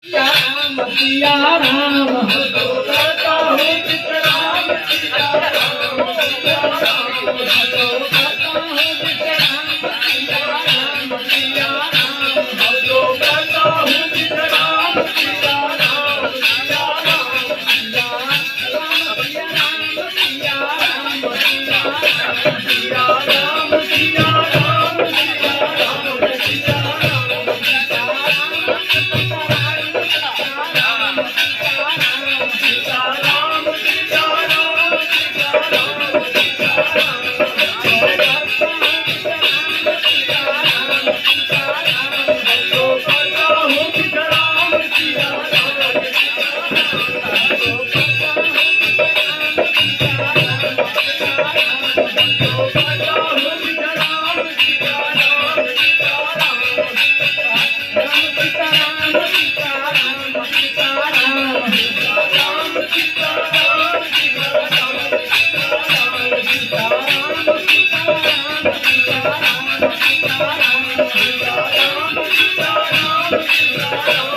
राम सिया राम तो करता हूँ चित राम सिया राम सिया राम तो करता हूँ चित राम सिया राम सिया राम तो करता हूँ चित राम सिया राम सिया राम सिया राम सिया राम सिया राम सिया राम सिया राम सिया राम सिया राम सिया राम